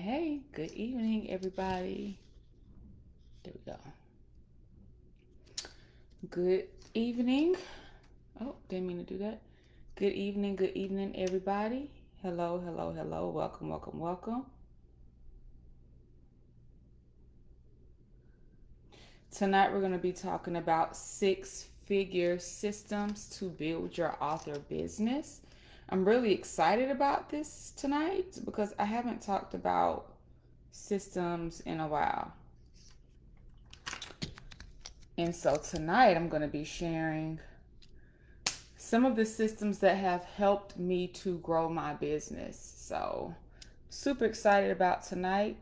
Hey, good evening, everybody. There we go. Good evening. Oh, didn't mean to do that. Good evening, everybody. Hello, hello, hello. Welcome, welcome, welcome. Tonight, we're going to be talking about six-figure systems to build your author business. I'm really excited about this tonight because I haven't talked about systems in a while. And so tonight I'm going to be sharing some of the systems that have helped me to grow my business. So super excited about tonight.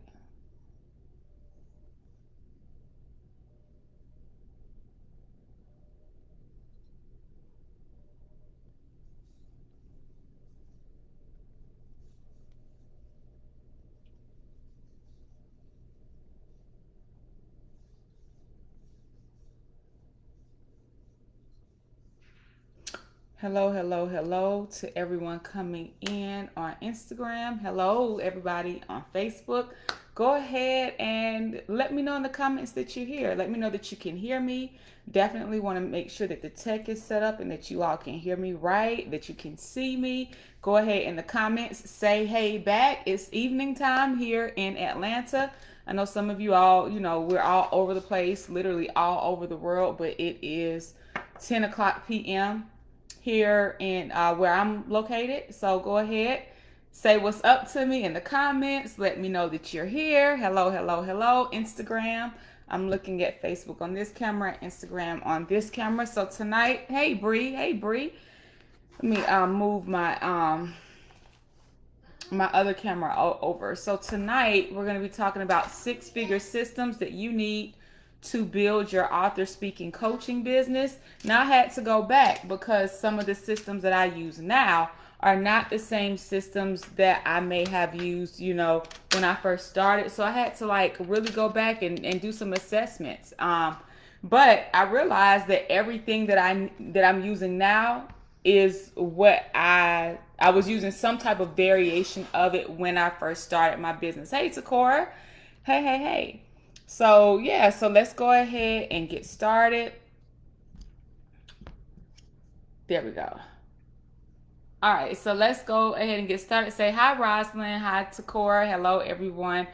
Hello, hello, hello to everyone coming in on Instagram. Hello, everybody on Facebook. Go ahead and let me know in the comments that you're here. Let me know that you can hear me. Definitely want to make sure that the tech is set up and that you all can hear me right, that you can see me. Go ahead in the comments, say hey back. It's evening time here in Atlanta. I know some of you all, we're all over the place, literally all over the world, but it is 10 o'clock p.m. here in where I'm located. So go ahead, say what's up to me in the comments. Let me know that you're here. Hello, hello, hello. Instagram. I'm looking at Facebook on this camera, Instagram on this camera. So tonight, hey Bree, Let me move my other camera over. So tonight we're going to be talking about six-figure systems that you need to build your author speaking coaching business. Now I had to go back because some of the systems that I use now are not the same systems that I may have used, when I first started. So I had to really go back and do some assessments. But I realized that everything that I'm using now is what I was using some type of variation of it when I first started my business. Hey, Takora. Hey. So yeah, so let's go ahead and get started. There we go. All right, so let's go ahead and get started. Say hi, Rosalind. Hi, Takora. Hello, everyone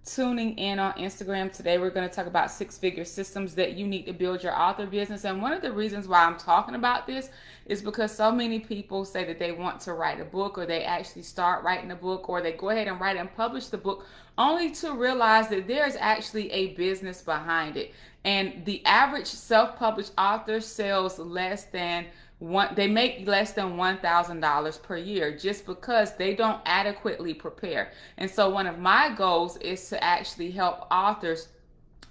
tuning in on Instagram. Today we're going to talk about six-figure systems that you need to build your author business. And one of the reasons why I'm talking about this is because so many people say that they want to write a book, or they actually start writing a book, or they go ahead and write and publish the book, only to realize that there's actually a business behind it. And the average self-published author sells less than they make less than $1,000 per year just because they don't adequately prepare. And so one of my goals is to actually help authors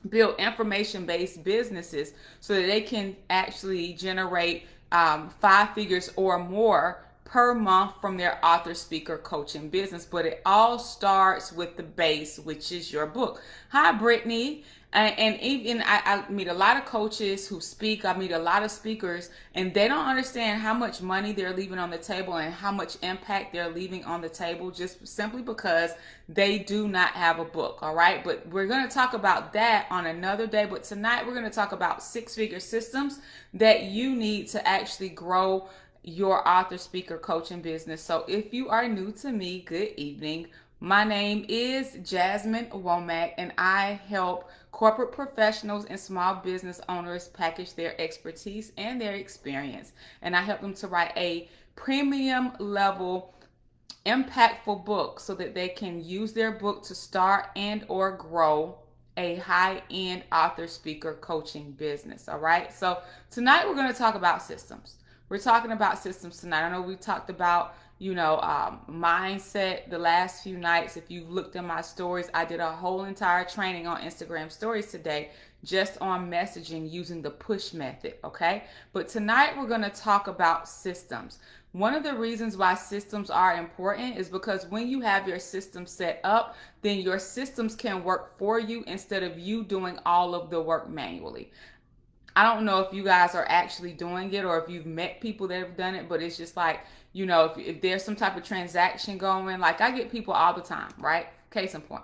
build information-based businesses so that they can actually generate 5 figures or more per month from their author speaker coaching business. But it all starts with the base, which is your book. Hi, Brittany. And even I meet a lot of coaches who speak. I meet a lot of speakers, and they don't understand how much money they're leaving on the table and how much impact they're leaving on the table just simply because they do not have a book. All right. But we're going to talk about that on another day. But tonight we're going to talk about six-figure systems that you need to actually grow your author speaker coaching business. So if you are new to me, good evening. My name is Jasmine Womack, and I help corporate professionals and small business owners package their expertise and their experience. And I help them to write a premium level, impactful book so that they can use their book to start and or grow a high-end author speaker coaching business. All right. So tonight we're going to talk about systems. We're talking about systems tonight. I know we talked about mindset the last few nights. If you've looked at my stories, I did a whole entire training on Instagram stories today just on messaging using the push method, okay? But tonight we're going to talk about systems. One of the reasons why systems are important is because when you have your system set up, then your systems can work for you instead of you doing all of the work manually. I don't know if you guys are actually doing it or if you've met people that have done it, but it's just like, if there's some type of transaction going, like I get people all the time, right? Case in point.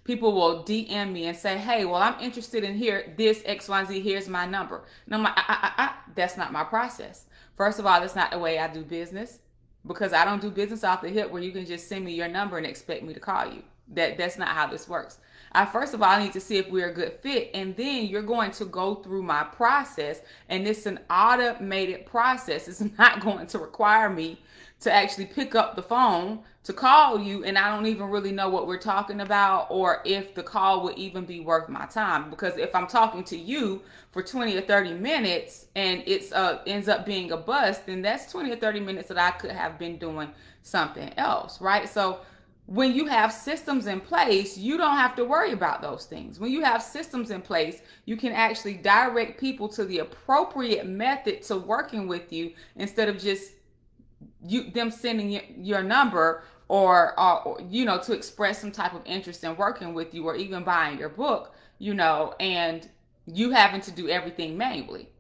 People will DM me and say, hey, well, I'm interested in this XYZ, here's my number. And I'm like, that's not my process. First of all, that's not the way I do business, because I don't do business off the hip where you can just send me your number and expect me to call you. That's not how this works. First of all, I need to see if we're a good fit, and then you're going to go through my process, and it's an automated process. It's not going to require me to actually pick up the phone to call you, and I don't even really know what we're talking about, or if the call would even be worth my time. Because if I'm talking to you for 20 or 30 minutes and it's ends up being a bust, then that's 20 or 30 minutes that I could have been doing something else, right? So when you have systems in place, you don't have to worry about those things. When you have systems in place, you can actually direct people to the appropriate method to working with you, instead of just them sending your number or to express some type of interest in working with you, or even buying your book, and you having to do everything manually.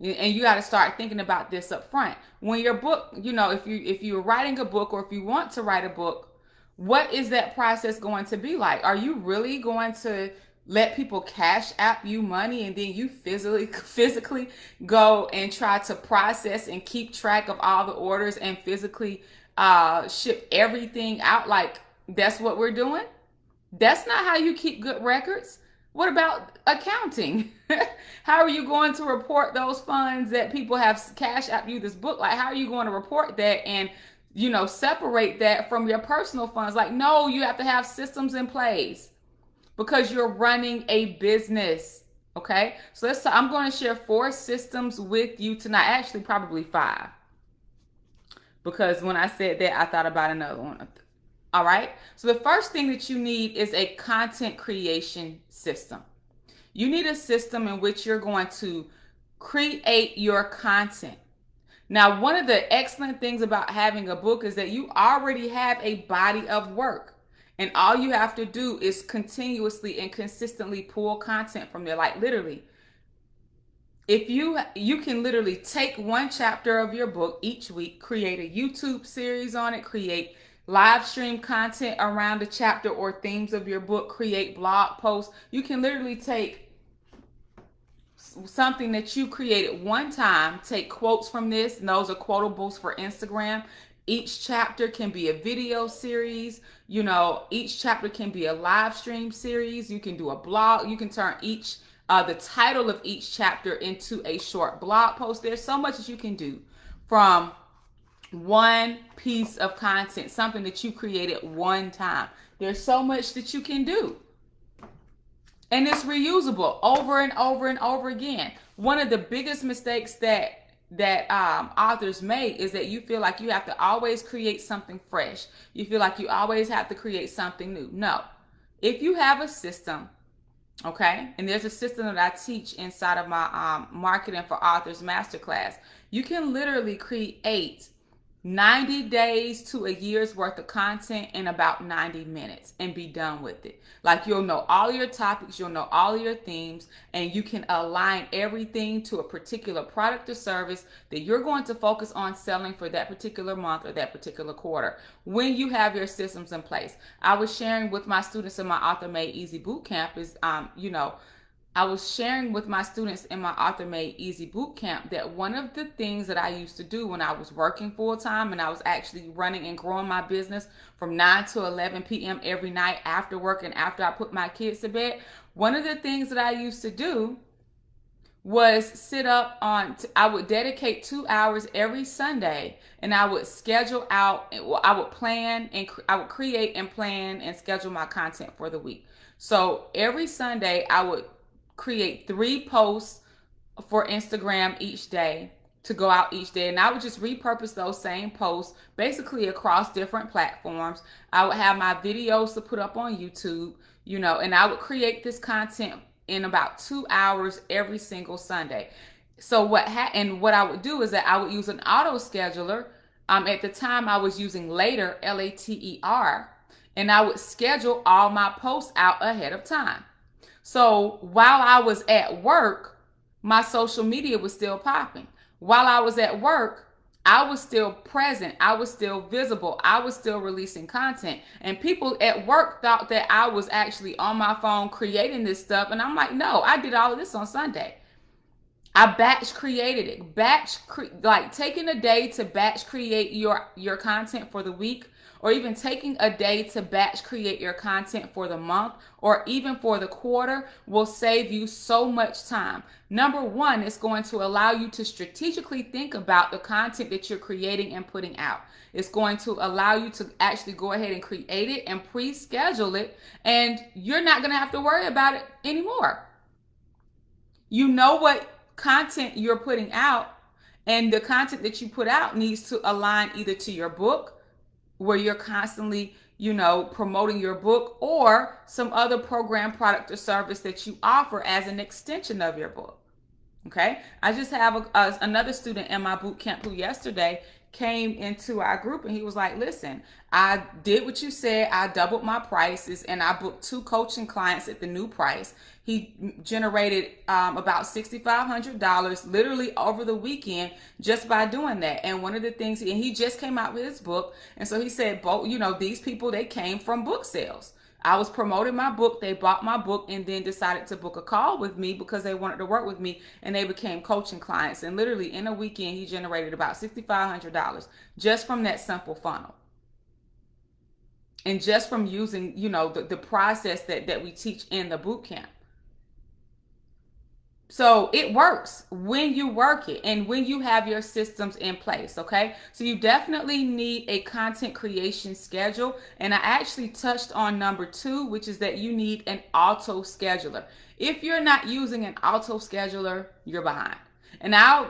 And you got to start thinking about this up front. When your book, if you're writing a book, or if you want to write a book, what is that process going to be like? Are you really going to let people cash app you money, and then you physically go and try to process and keep track of all the orders and physically ship everything out? Like, that's what we're doing? That's not how you keep good records. What about accounting? How are you going to report those funds that people have cash app you this book? Like, how are you going to report that and separate that from your personal funds? Like, no, you have to have systems in place, because you're running a business. Okay, so I'm going to share 4 systems with you tonight. Actually, probably 5, because when I said that, I thought about another one. All right, so the first thing that you need is a content creation system. You need a system in which you're going to create your content. Now, one of the excellent things about having a book is that you already have a body of work. And all you have to do is continuously and consistently pull content from there. Like, literally, if you can literally take one chapter of your book each week, create a YouTube series on it, create live stream content around the chapter or themes of your book, create blog posts. You can literally take something that you created one time, take quotes from this, and those are quotables for Instagram. Each chapter can be a video series. Each chapter can be a live stream series. You can do a blog. You can turn the title of each chapter into a short blog post. There's so much that you can do from one piece of content, something that you created one time. There's so much that you can do. And it's reusable over and over and over again. One of the biggest mistakes that authors make is that you feel like you have to always create something fresh. You feel like you always have to create something new. No. If you have a system, okay, and there's a system that I teach inside of my Marketing for Authors Masterclass, you can literally create 90 days to a year's worth of content in about 90 minutes and be done with it. Like, you'll know all your topics, you'll know all your themes, and you can align everything to a particular product or service that you're going to focus on selling for that particular month or that particular quarter when you have your systems in place. I was sharing with my students in my Author Made Easy Bootcamp I was sharing with my students in my Author Made Easy Bootcamp that one of the things that I used to do when I was working full time and I was actually running and growing my business from 9 to 11 p.m. every night after work and after I put my kids to bed, one of the things that I used to do was I would dedicate 2 hours every Sunday, and I would schedule out, I would plan, and I would create and plan and schedule my content for the week. So every Sunday I would create 3 posts for Instagram each day to go out each day. And I would just repurpose those same posts basically across different platforms. I would have my videos to put up on YouTube, and I would create this content in about 2 hours every single Sunday. So what I would do is that I would use an auto scheduler. At the time I was using Later, Later, and I would schedule all my posts out ahead of time. So while I was at work, my social media was still popping. While I was at work, I was still present. I was still visible. I was still releasing content. And people at work thought that I was actually on my phone creating this stuff. And I'm like, no, I did all of this on Sunday. I batch created it. Like taking a day to batch create your content for the week, or even taking a day to batch create your content for the month, or even for the quarter, will save you so much time. Number one, it's going to allow you to strategically think about the content that you're creating and putting out. It's going to allow you to actually go ahead and create it and pre-schedule it, and you're not going to have to worry about it anymore. You know what content you're putting out, and the content that you put out needs to align either to your book, where you're constantly, promoting your book, or some other program, product, or service that you offer as an extension of your book. Okay. I just have another student in my boot camp who yesterday came into our group, and he was like, listen, I did what you said. I doubled my prices, and I booked 2 coaching clients at the new price. He generated about $6,500 literally over the weekend just by doing that. And one of the things, and he just came out with his book. And so he said, these people, they came from book sales. I was promoting my book. They bought my book and then decided to book a call with me because they wanted to work with me, and they became coaching clients. And literally in a weekend, he generated about $6,500 just from that simple funnel. And just from using, the process that we teach in the boot camp. So it works when you work it and when you have your systems in place, okay? So you definitely need a content creation schedule. And I actually touched on number 2, which is that you need an auto scheduler. If you're not using an auto scheduler, you're behind. And I'll,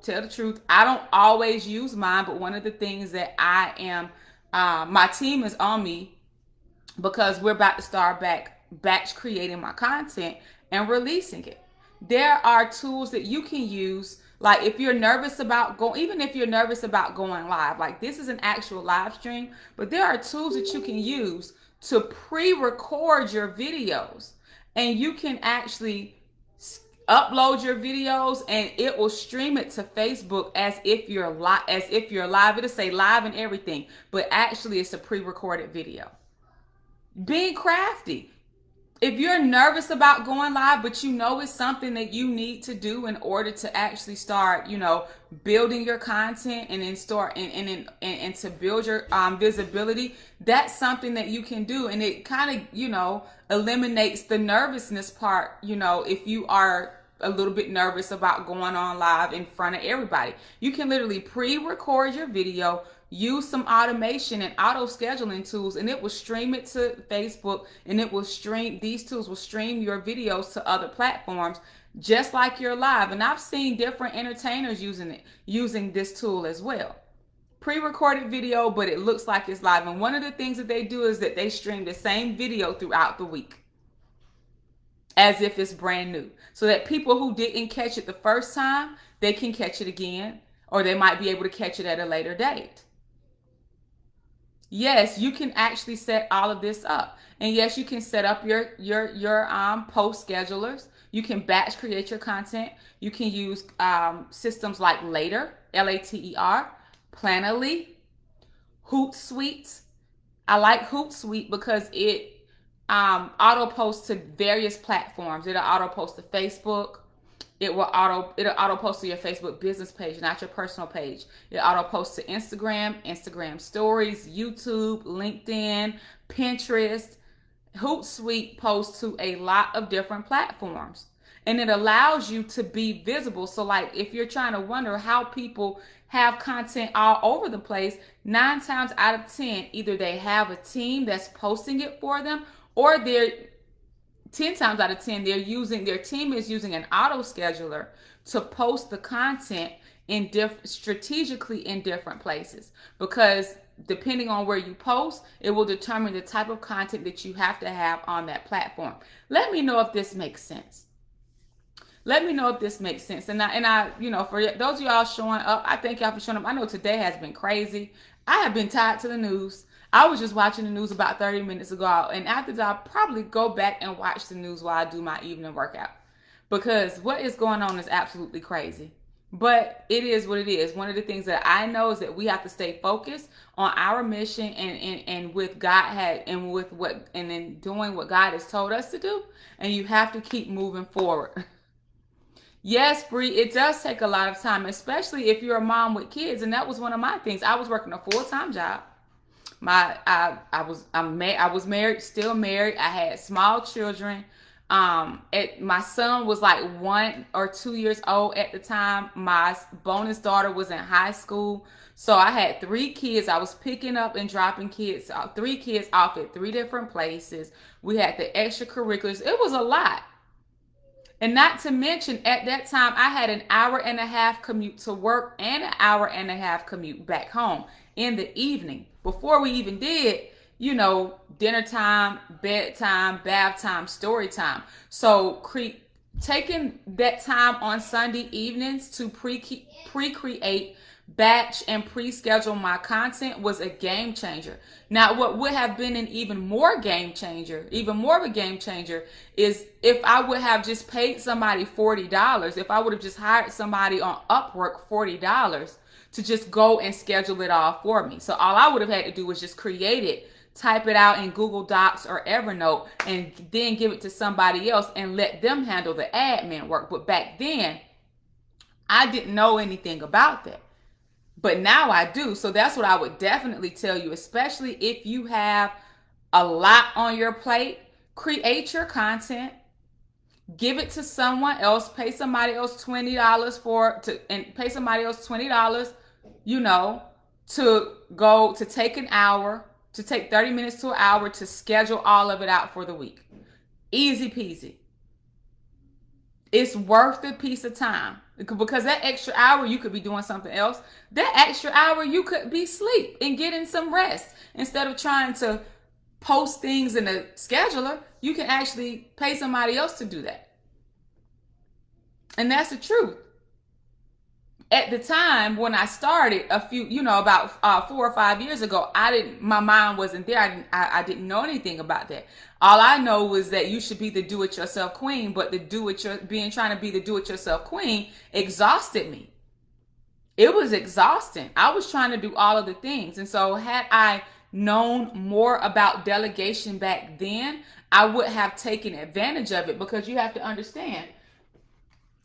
tell the truth, I don't always use mine, but one of the things that I am, my team is on me because we're about to start batch creating my content and releasing it. There are tools that you can use, like if you're nervous about even if you're nervous about going live, like this is an actual live stream, but there are tools that you can use to pre-record your videos, and you can actually upload your videos and it will stream it to Facebook as if you're live. It'll say live and everything, but actually it's a pre-recorded video. Being crafty. If you're nervous about going live, but it's something that you need to do in order to actually start, building your content and then start and to build your visibility, that's something that you can do. And it kind of, eliminates the nervousness part, if you are a little bit nervous about going on live in front of everybody. You can literally pre-record your video, use some automation and auto scheduling tools, and it will stream it to Facebook, and these tools will stream your videos to other platforms just like you're live. And I've seen different entertainers using this tool as well. Pre-recorded video, but it looks like it's live. And one of the things that they do is that they stream the same video throughout the week as if it's brand new, so that people who didn't catch it the first time, they can catch it again, or they might be able to catch it at a later date. Yes, you can actually set all of this up. And yes, you can set up your post schedulers. You can batch create your content. You can use systems like Later, Later, Planoly, Hootsuite. I like Hootsuite because it auto post to various platforms. It'll auto post to Facebook. It'll auto post to your Facebook business page, not your personal page. It'll auto post to Instagram stories, YouTube, LinkedIn, Pinterest. Hootsuite posts to a lot of different platforms, and it allows you to be visible. So like if you're trying to wonder how people have content all over the place, 9 times out of 10, either they have a team that's posting it for them, or 10 times out of 10, their team is using an auto scheduler to post the content strategically in different places. Because depending on where you post, it will determine the type of content that you have to have on that platform. Let me know if this makes sense. Let me know if this makes sense. And I, for those of y'all showing up, I thank y'all for showing up. I know today has been crazy. I have been tied to the news. I was just watching the news about 30 minutes ago, and after that, I'll probably go back and watch the news while I do my evening workout, because what is going on is absolutely crazy. But it is what it is. One of the things that I know is that we have to stay focused on our mission and with God had and with what and in doing what God has told us to do. And you have to keep moving forward. Yes, Bree, it does take a lot of time, especially if you're a mom with kids. And that was one of my things. I was working a full-time job. I was married, still married. I had small children. My son was like 1 or 2 years old at the time. My bonus daughter was in high school. So I had 3 kids. I was picking up and dropping 3 kids off at 3 different places. We had the extracurriculars. It was a lot. And not to mention, at that time, I had an hour and a half commute to work and an hour and a half commute back home in the evening. Before we even did, dinner time, bedtime, bath time, story time. So taking that time on Sunday evenings to pre-create, batch, and pre-schedule my content was a game changer. Now, what would have been an even more of a game changer, is if I would have just paid somebody $40, if I would have just hired somebody on Upwork $40 to just go and schedule it all for me. So all I would have had to do was just create it, type it out in Google Docs or Evernote, and then give it to somebody else and let them handle the admin work. But back then, I didn't know anything about that. But now I do. So that's what I would definitely tell you, especially if you have a lot on your plate. Create your content, give it to someone else, pay somebody else $20 pay somebody else $20, to go to take an hour, to take 30 minutes to an hour to schedule all of it out for the week. Easy peasy. It's worth the piece of time, because that extra hour you could be doing something else. That extra hour you could be asleep and getting some rest. Instead of trying to post things in a scheduler, you can actually pay somebody else to do that. And that's the truth. At the time when I started about 4 or 5 years ago, my mind wasn't there. I didn't know anything about that. All I know was that you should be the do-it-yourself queen, but trying to be the do-it-yourself queen exhausted me. It was exhausting. I was trying to do all of the things. And so had I known more about delegation back then, I would have taken advantage of it, because you have to understand.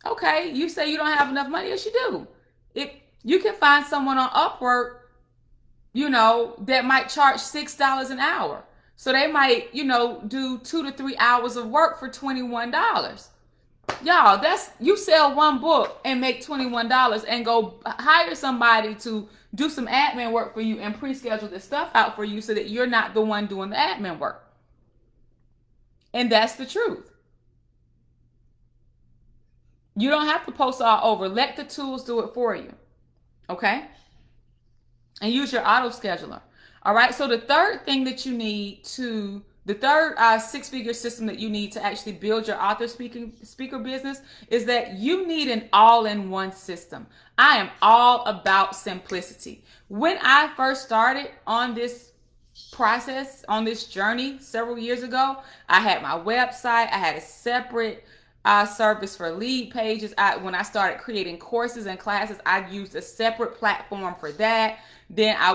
Okay, you say you don't have enough money. Yes, you do. If you can find someone on Upwork, that might charge $6 an hour. So they might, do 2 to 3 hours of work for $21. Y'all, you sell one book and make $21 and go hire somebody to do some admin work for you and pre-schedule the stuff out for you so that you're not the one doing the admin work. And that's the truth. You don't have to post all over. Let the tools do it for you. Okay? And use your auto scheduler. All right. So the third thing that you need the third 6-figure system that you need to actually build your author speaker business is that you need an all-in-one system. I am all about simplicity. When I first started on this process, on this journey several years ago, I had my website. I had a separate service for lead pages. When I started creating courses and classes, I used a separate platform for that. Then I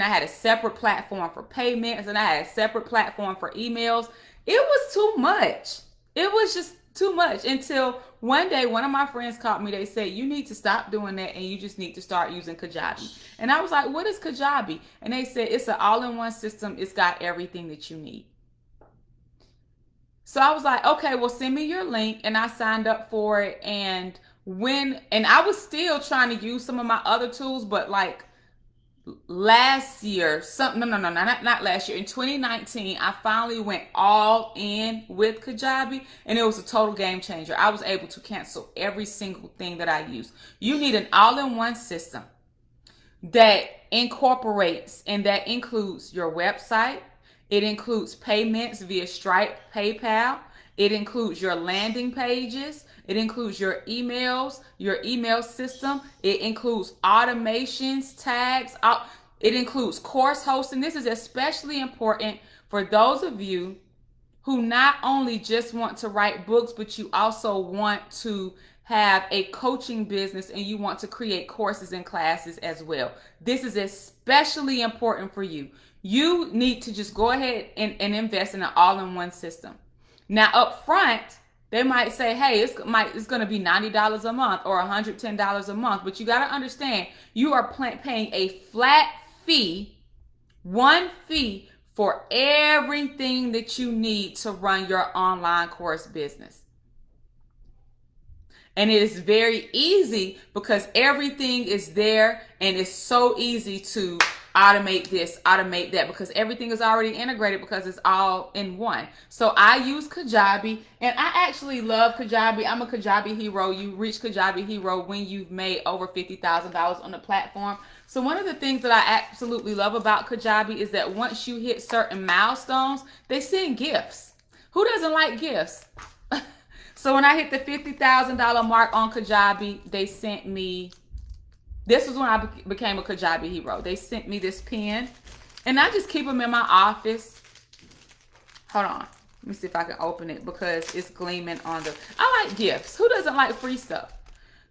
had a separate platform for payments, and I had a separate platform for emails. It was too much. It was just too much, until one day one of my friends called me. They said, you need to stop doing that and you just need to start using Kajabi. And I was like, what is Kajabi? And they said, it's an all-in-one system. It's got everything that you need. So I was like, okay, well, send me your link. And I signed up for it. And I was still trying to use some of my other tools, but like last year, not last year, in 2019, I finally went all in with Kajabi, and it was a total game changer. I was able to cancel every single thing that I use. You need an all-in-one system that incorporates, and that includes your website. It includes payments via Stripe, PayPal. It includes your landing pages. It includes your emails, your email system. It includes automations, tags. It includes course hosting. This is especially important for those of you who not only just want to write books, but you also want to have a coaching business and you want to create courses and classes as well. This is especially important for you. You need to just go ahead and invest in an all-in-one system. Now, up front, they might say, hey, it's going to be $90 a month or $110 a month. But you got to understand, you are paying a flat fee, one fee for everything that you need to run your online course business. And it is very easy because everything is there, and it's so easy to automate this, automate that, because everything is already integrated because it's all in one. So I use Kajabi, and I actually love Kajabi. I'm a Kajabi hero. You reach Kajabi hero when you've made over $50,000 on the platform. So one of the things that I absolutely love about Kajabi is that once you hit certain milestones, they send gifts. Who doesn't like gifts? So when I hit the $50,000 mark on Kajabi, they sent me, this was when I became a Kajabi hero. They sent me this pen, and I just keep them in my office. Hold on. Let me see if I can open it because it's gleaming on the, I like gifts. Who doesn't like free stuff?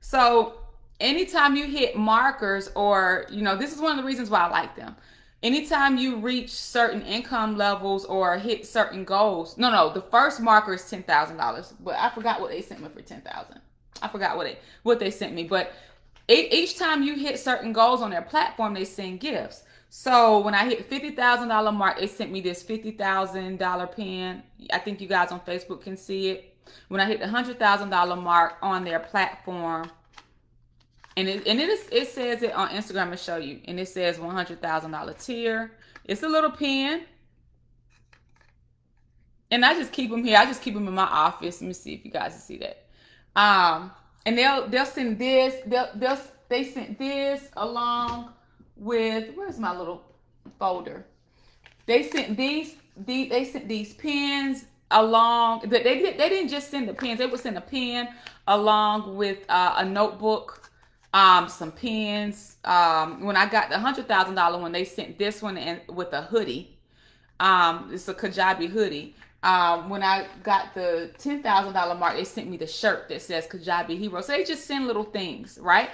So anytime you hit markers, or, this is one of the reasons why I like them. Anytime you reach certain income levels or hit certain goals, the first marker is $10,000, but I forgot what they sent me for $10,000. I forgot what they sent me, but each time you hit certain goals on their platform, they send gifts. So when I hit $50,000 mark, they sent me this $50,000 pen. I think you guys on Facebook can see it. When I hit the $100,000 mark on their platform, and it says it on Instagram to show you. And it says $100,000 tier. It's a little pen. And I just keep them here. I just keep them in my office. Let me see if you guys can see that. And they'll send this. They sent this along with, where's my little folder? They sent these pens along. They didn't just send the pens. They would send a pen along with a notebook. Some pens. When I got the $100,000 one, they sent this one in with a hoodie. It's a Kajabi hoodie. When I got the $10,000 mark, they sent me the shirt that says Kajabi Hero. So they just send little things, right?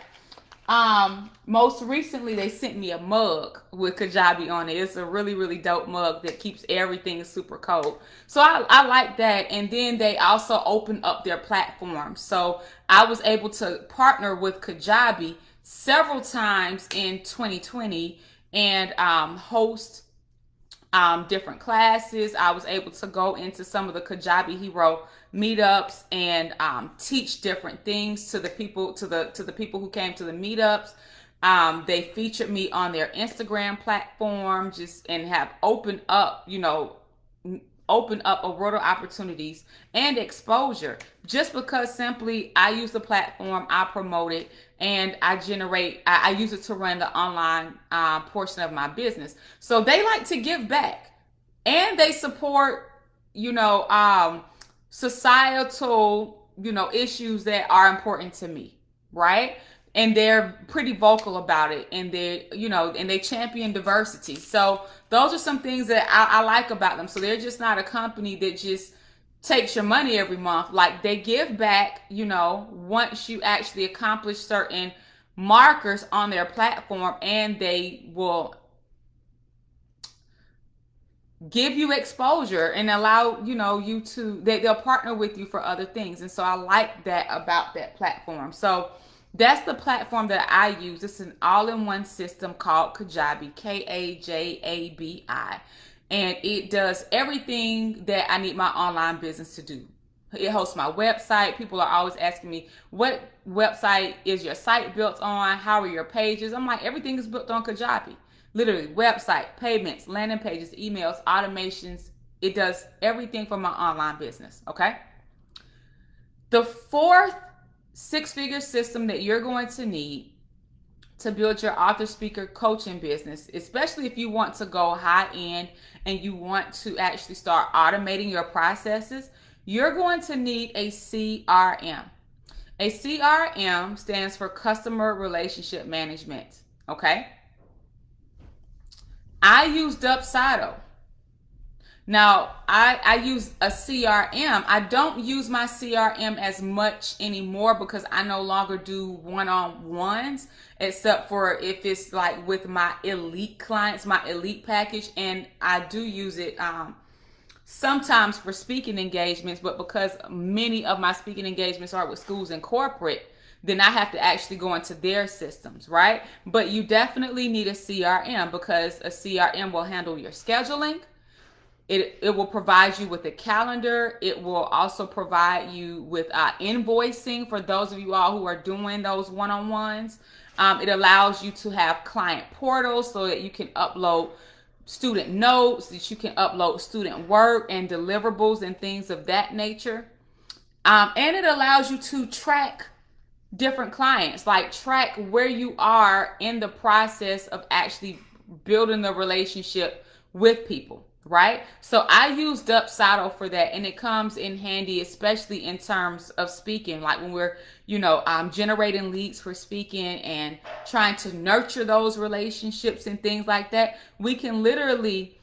Most recently, they sent me a mug with Kajabi on it. It's a really, really dope mug that keeps everything super cold. So I like that. And then they also opened up their platform. So I was able to partner with Kajabi several times in 2020 and host different classes. I was able to go into some of the Kajabi Hero meetups and teach different things to the people who came to the meetups. They featured me on their Instagram platform and have opened up a world of opportunities and exposure, just because simply I use the platform, I promote it, and I use it to run the online portion of my business. So they like to give back, and they support, societal, issues that are important to me, right? And they're pretty vocal about it, and they champion diversity. So those are some things that I like about them. So they're just not a company that just takes your money every month. Like, they give back, once you actually accomplish certain markers on their platform, and they will give you exposure and allow, they'll partner with you for other things. And so I like that about that platform. So that's the platform that I use. It's an all-in-one system called Kajabi, Kajabi. And it does everything that I need my online business to do. It hosts my website. People are always asking me, what website is your site built on? How are your pages? I'm like, everything is built on Kajabi. Literally, website, payments, landing pages, emails, automations. It does everything for my online business, okay? The fourth six-figure system that you're going to need to build your author, speaker, coaching business, especially if you want to go high-end and you want to actually start automating your processes, you're going to need a CRM. A CRM stands for Customer Relationship Management, okay? I use Dubsado. Now, I use a CRM. I don't use my CRM as much anymore because I no longer do one-on-ones, except for if it's like with my elite clients, my elite package. And I do use it sometimes for speaking engagements, but because many of my speaking engagements are with schools and corporate, then I have to actually go into their systems, right? But you definitely need a CRM because a CRM will handle your scheduling. It will provide you with a calendar. It will also provide you with invoicing for those of you all who are doing those one-on-ones. It allows you to have client portals so that you can upload student notes, that you can upload student work and deliverables and things of that nature. And it allows you to track different clients, like track where you are in the process of actually building the relationship with people, right? So I use Dubsado for that, and it comes in handy, especially in terms of speaking, like when we're, generating leads for speaking and trying to nurture those relationships and things like that. We can literally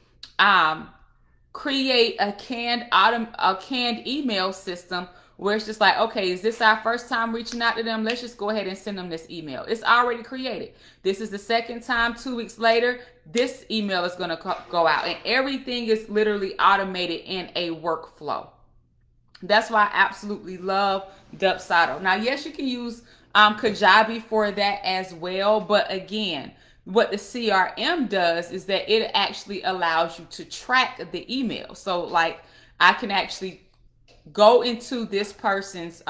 create a canned email system where it's just like, okay, is this our first time reaching out to them? Let's just go ahead and send them this email. It's already created. This is the second time, 2 weeks later, this email is going to go out, and everything is literally automated in a workflow. That's why I absolutely love Dubsado. Now, yes, you can use Kajabi for that as well, but again, what the CRM does is that it actually allows you to track the email. So like I can actually go into this person's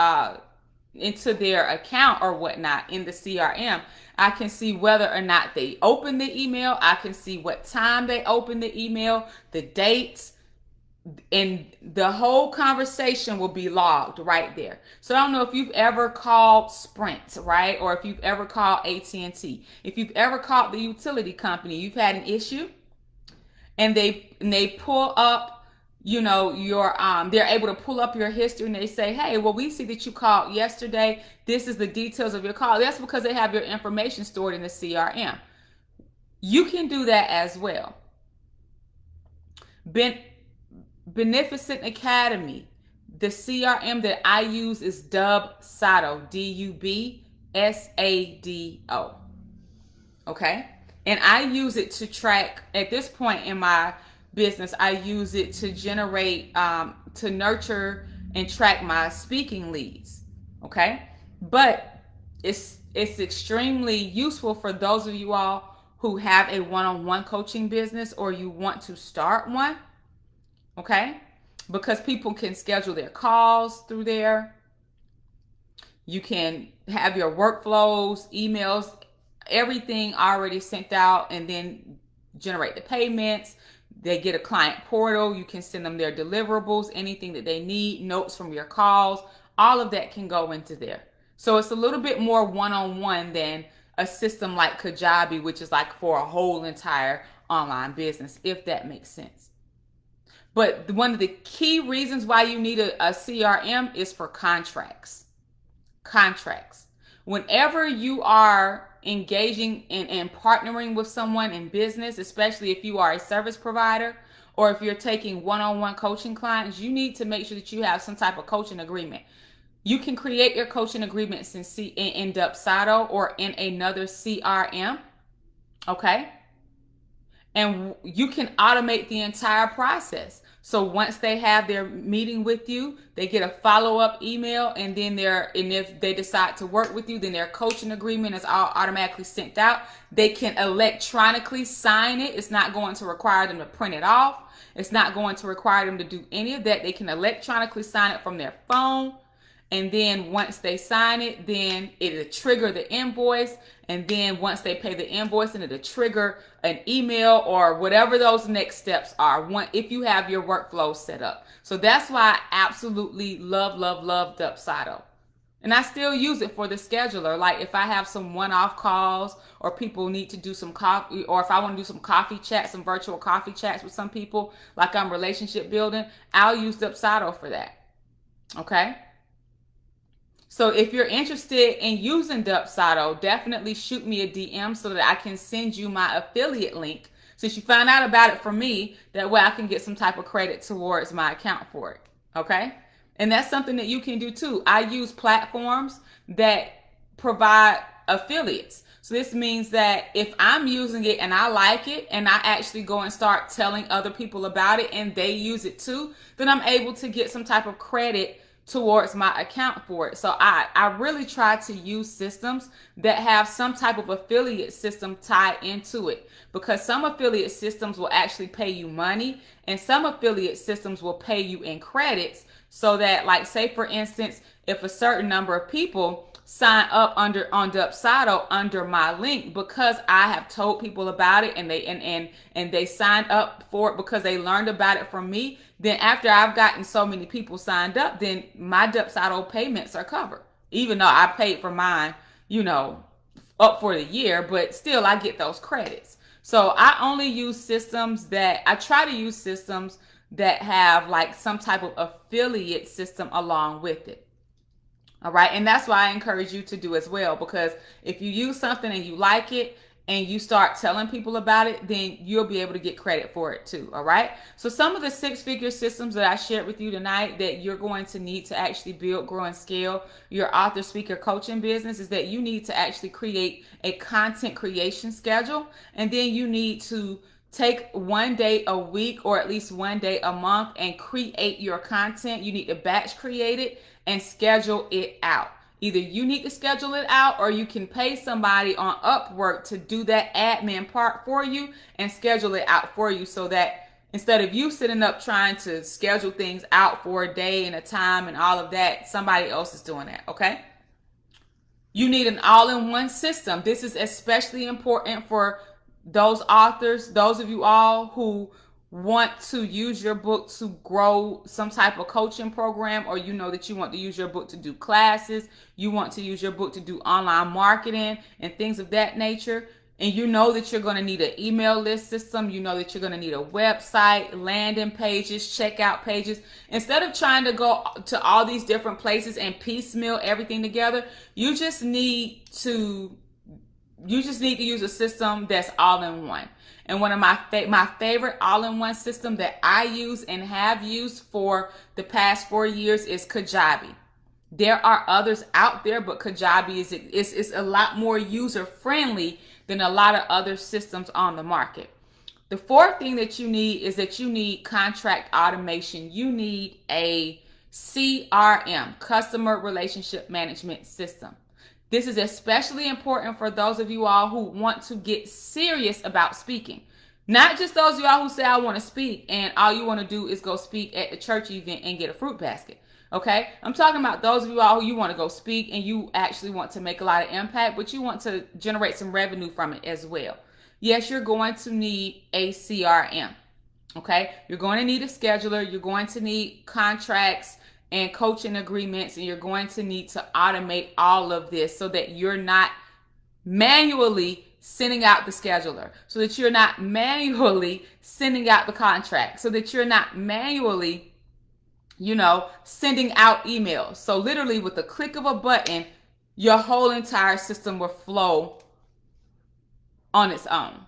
into their account or whatnot in the CRM. I can see whether or not they opened the email. I can see what time they opened the email, the dates, and the whole conversation will be logged right there. So I don't know if you've ever called Sprint, right? Or if you've ever called AT&T. If you've ever called the utility company, you've had an issue and they pull up your they're able to pull up your history, and they say, hey, well, we see that you called yesterday. This is the details of your call. That's because they have your information stored in the CRM. You can do that as well. Beneficent Academy. The CRM that I use is Dubsado, Dubsado. Okay? And I use it to track, at this point in my business, I use it to generate, to nurture and track my speaking leads. Okay? But it's extremely useful for those of you all who have a one-on-one coaching business or you want to start one. Okay? Because people can schedule their calls through there. You can have your workflows, emails, everything already sent out, and then generate the payments. They get a client portal. You can send them their deliverables, anything that they need, notes from your calls. All of that can go into there. So it's a little bit more one-on-one than a system like Kajabi, which is like for a whole entire online business, if that makes sense. But one of the key reasons why you need a CRM is for contracts. Contracts. Whenever you are engaging and partnering with someone in business, especially if you are a service provider or if you're taking one-on-one coaching clients, you need to make sure that you have some type of coaching agreement. You can create your coaching agreements in Dubsado or in another CRM. Okay? And you can automate the entire process. So once they have their meeting with you, they get a follow-up email, and then if they decide to work with you, then their coaching agreement is all automatically sent out. They can electronically sign it. It's not going to require them to print it off. It's not going to require them to do any of that. They can electronically sign it from their phone. And then once they sign it, then it'll trigger the invoice. And then once they pay the invoice, and it'll trigger an email or whatever those next steps are if you have your workflow set up. So that's why I absolutely love Dubsado. And I still use it for the scheduler. Like if I have some one-off calls or people need to do some coffee, or if I want to do some coffee chats, some virtual coffee chats with some people, like I'm relationship building, I'll use Dubsado for that. Okay? So if you're interested in using Dubsado, definitely shoot me a DM so that I can send you my affiliate link Since you found out about it from me, that way I can get some type of credit towards my account for it. Okay? And that's something that you can do too. I use platforms that provide affiliates. So this means that if I'm using it and I like it and I actually go and start telling other people about it and they use it too, then I'm able to get some type of credit towards my account for it. So I really try to use systems that have some type of affiliate system tied into it, because some affiliate systems will actually pay you money and some affiliate systems will pay you in credits, so that, like, say for instance, if a certain number of people sign up on Dubsado under my link, because I have told people about it and they signed up for it because they learned about it from me, then after I've gotten so many people signed up, then my Dubsado payments are covered. Even though I paid for mine, up for the year, but still I get those credits. So I only use systems that have like some type of affiliate system along with it. All right. And that's why I encourage you to do as well, because if you use something and you like it and you start telling people about it, then you'll be able to get credit for it too. All right. So some of the six-figure systems that I shared with you tonight that you're going to need to actually build, grow, and scale your author, speaker, coaching business is that you need to actually create a content creation schedule. And then you need to take one day a week or at least one day a month and create your content. You need to batch create it and schedule it out. Either you need to schedule it out or you can pay somebody on Upwork to do that admin part for you and schedule it out for you, so that instead of you sitting up trying to schedule things out for a day and a time and all of that, somebody else is doing that, okay? You need an all-in-one system. This is especially important for those authors, those of you all who want to use your book to grow some type of coaching program, or that you want to use your book to do classes, you want to use your book to do online marketing and things of that nature, and that you're going to need an email list system, that you're going to need a website, landing pages, checkout pages. Instead of trying to go to all these different places and piecemeal everything together, you just need to use a system that's all in one. And one of my favorite all-in-one system that I use and have used for the past 4 years is Kajabi. There are others out there, but Kajabi is a lot more user-friendly than a lot of other systems on the market. The fourth thing that you need is that you need contract automation. You need a CRM, customer relationship management system. This is especially important for those of you all who want to get serious about speaking. Not just those of y'all who say, I want to speak, and all you want to do is go speak at the church event and get a fruit basket. Okay? I'm talking about those of you all who you want to go speak and you actually want to make a lot of impact, but you want to generate some revenue from it as well. Yes, you're going to need a CRM. Okay? You're going to need a scheduler. You're going to need contracts and coaching agreements, and you're going to need to automate all of this so that you're not manually sending out the scheduler, so that you're not manually sending out the contract, so that you're not manually, sending out emails. So literally with the click of a button, your whole entire system will flow on its own.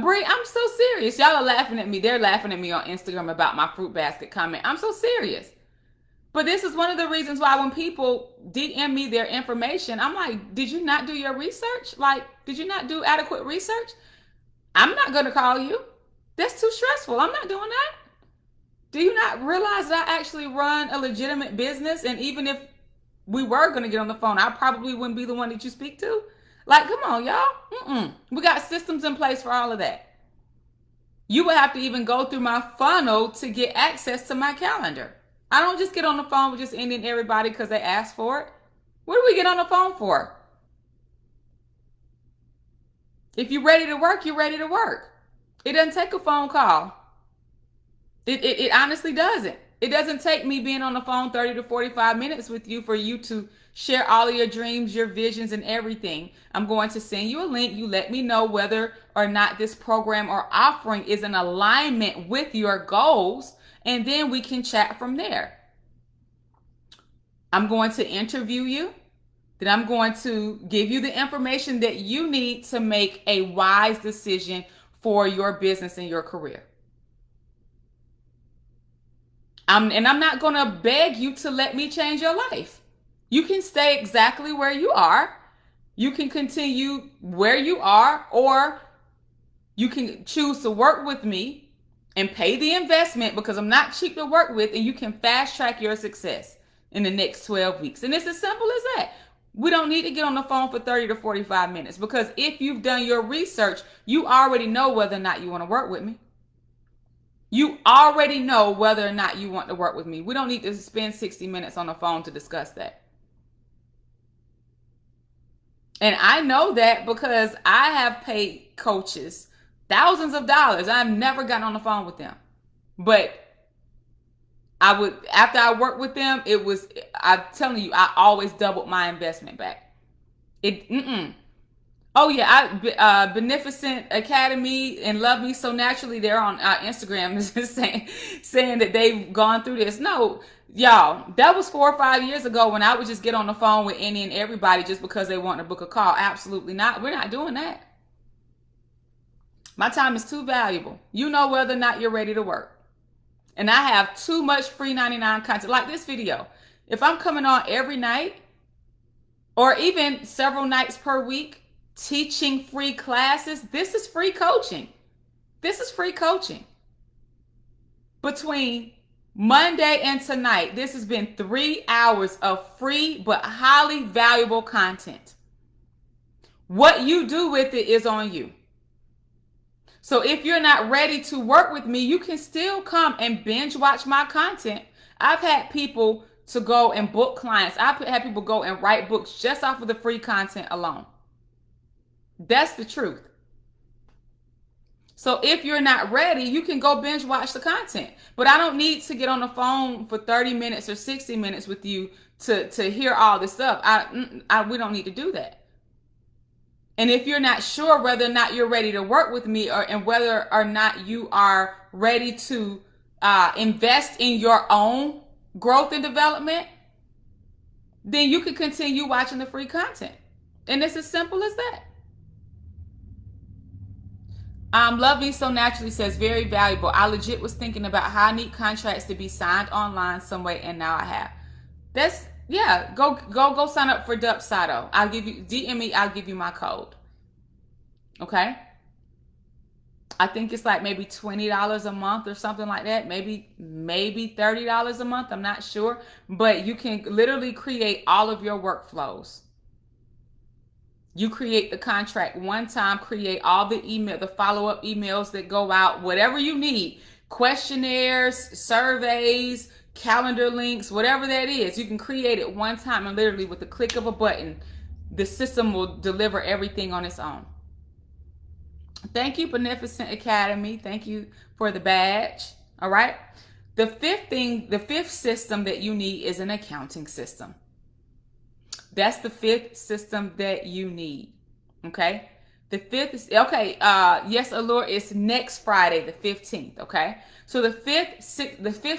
Brie, I'm so serious. Y'all are laughing at me. They're laughing at me on Instagram about my fruit basket comment. I'm so serious. But this is one of the reasons why when people DM me their information, I'm like, did you not do your research? Like, did you not do adequate research? I'm not going to call you. That's too stressful. I'm not doing that. Do you not realize that I actually run a legitimate business? And even if we were going to get on the phone, I probably wouldn't be the one that you speak to. Like, come on, y'all. We got systems in place for all of that. You would have to even go through my funnel to get access to my calendar. I don't just get on the phone with just ending everybody because they asked for it. What do we get on the phone for? If you're ready to work, you're ready to work. It doesn't take a phone call. It honestly doesn't. It doesn't take me being on the phone 30 to 45 minutes with you for you to share all of your dreams, your visions, and everything. I'm going to send you a link. You let me know whether or not this program or offering is in alignment with your goals, and then we can chat from there. I'm going to interview you. Then I'm going to give you the information that you need to make a wise decision for your business and your career. I'm not going to beg you to let me change your life. You can stay exactly where you are. You can continue where you are, or you can choose to work with me and pay the investment, because I'm not cheap to work with, and you can fast track your success in the next 12 weeks. And it's as simple as that. We don't need to get on the phone for 30 to 45 minutes, because if you've done your research, you already know whether or not you want to work with me. You already know whether or not you want to work with me. We don't need to spend 60 minutes on the phone to discuss that. And I know that because I have paid coaches thousands of dollars. I've never gotten on the phone with them. But after I worked with them, I'm telling you, I always doubled my investment back. Oh yeah, Beneficent Academy and Love Me So Naturally, they're on Instagram saying that they've gone through this. No, y'all, that was 4 or 5 years ago when I would just get on the phone with any and everybody just because they want to book a call. Absolutely not. We're not doing that. My time is too valuable. You know whether or not you're ready to work. And I have too much free 99 content, like this video. If I'm coming on every night or even several nights per week teaching free classes, this is free coaching. This is free coaching. Between Monday and tonight, this has been 3 hours of free but highly valuable content. What you do with it is on you. So if you're not ready to work with me, you can still come and binge watch my content. I've had people to go and book clients. I've had people go and write books just off of the free content alone. That's the truth. So if you're not ready, you can go binge watch the content. But I don't need to get on the phone for 30 minutes or 60 minutes with you to hear all this stuff. We don't need to do that. And if you're not sure whether or not you're ready to work with me, and whether or not you are ready to invest in your own growth and development, then you can continue watching the free content. And it's as simple as that. Love Me So Naturally says, very valuable. I legit was thinking about how I need contracts to be signed online some way, and now I have. Go sign up for Dubsado. I'll give you, DM me, I'll give you my code. Okay? I think it's like maybe $20 a month or something like that. Maybe $30 a month. I'm not sure. But you can literally create all of your workflows. You create the contract one time, create all the follow-up emails that go out, whatever you need, questionnaires, surveys, calendar links, whatever that is. You can create it one time, and literally with the click of a button, the system will deliver everything on its own. Thank you, Beneficent Academy. Thank you for the badge. All right. The fifth system that you need is an accounting system. That's the fifth system that you need. Okay. The fifth is, okay. Yes, Allure is next Friday, the 15th. Okay. So the fifth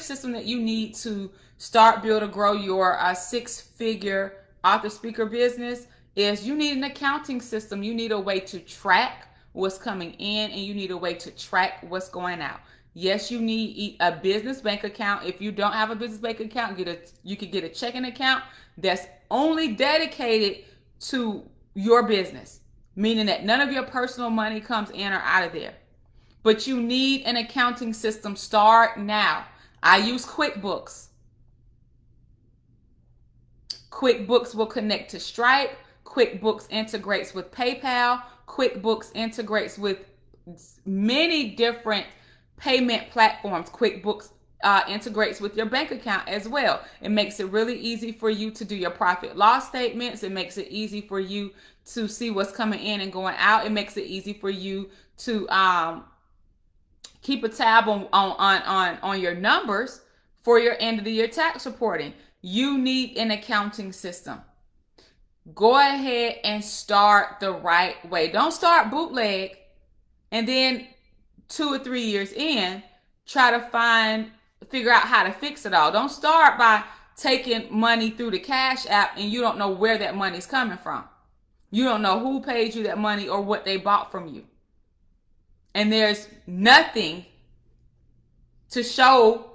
system that you need to start, build, or grow your six-figure author speaker business is you need an accounting system. You need a way to track what's coming in, and you need a way to track what's going out. Yes, you need a business bank account. If you don't have a business bank account, you could get a checking account that's only dedicated to your business, meaning that none of your personal money comes in or out of there. But you need an accounting system. Start now. I use QuickBooks. QuickBooks will connect to Stripe. QuickBooks integrates with PayPal. QuickBooks integrates with many different payment platforms. QuickBooks integrates with your bank account as well. It makes it really easy for you to do your profit loss statements. It makes it easy for you to see what's coming in and going out. It makes it easy for you to keep a tab on your numbers for your end of the year tax reporting. You need an accounting system. Go ahead and start the right way. Don't start bootleg and then 2 or 3 years in, try to figure out how to fix it all. Don't start by taking money through the Cash App and you don't know where that money's coming from. You don't know who paid you that money or what they bought from you. And there's nothing to show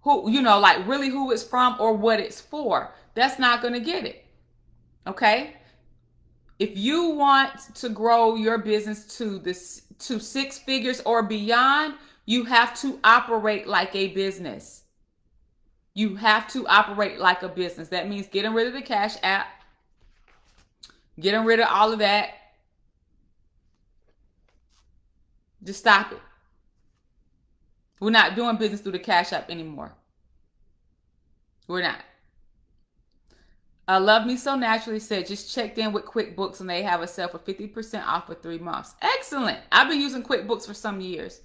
who, like really who it's from or what it's for. That's not going to get it. Okay? If you want to grow your business to 6 figures or beyond, you have to operate like a business. You have to operate like a business. That means getting rid of the Cash App, getting rid of all of that. Just stop it. We're not doing business through the Cash App anymore. We're not. Love Me So Naturally said, just checked in with QuickBooks and they have a sale for 50% off for 3 months. Excellent. I've been using QuickBooks for some years.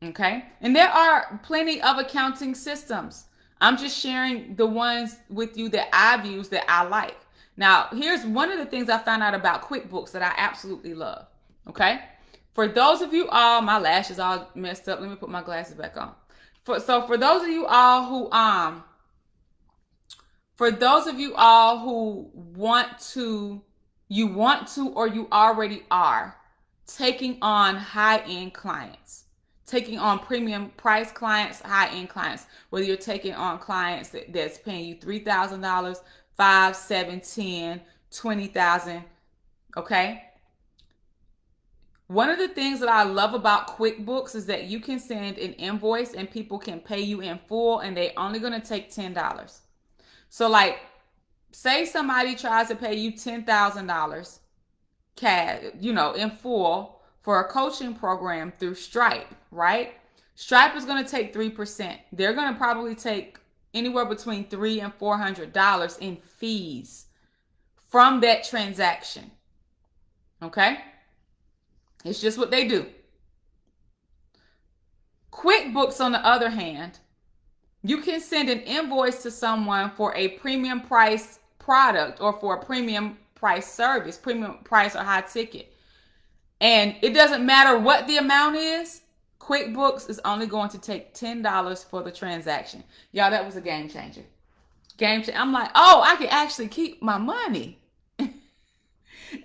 Okay. And there are plenty of accounting systems. I'm just sharing the ones with you that I've used that I like. Now, here's one of the things I found out about QuickBooks that I absolutely love. Okay. For those of you all, my lashes all messed up. Let me put my glasses back on. For those of you all who want to or you already are taking on high-end clients, taking on premium price clients, high-end clients, whether you're taking on clients that's paying you $3,000, $5,000, $7,000, $10,000, $20,000, okay? One of the things that I love about QuickBooks is that you can send an invoice and people can pay you in full and they're only going to take $10. So like, say somebody tries to pay you $10,000 cash, in full for a coaching program through Stripe, right? Stripe is going to take 3%. They're going to probably take anywhere between $300 and $400 in fees from that transaction. Okay? It's just what they do. QuickBooks, on the other hand, you can send an invoice to someone for a premium price product or for a premium price service, premium price or high ticket. And it doesn't matter what the amount is, QuickBooks is only going to take $10 for the transaction. Y'all, that was a game changer. I'm like, oh, I can actually keep my money.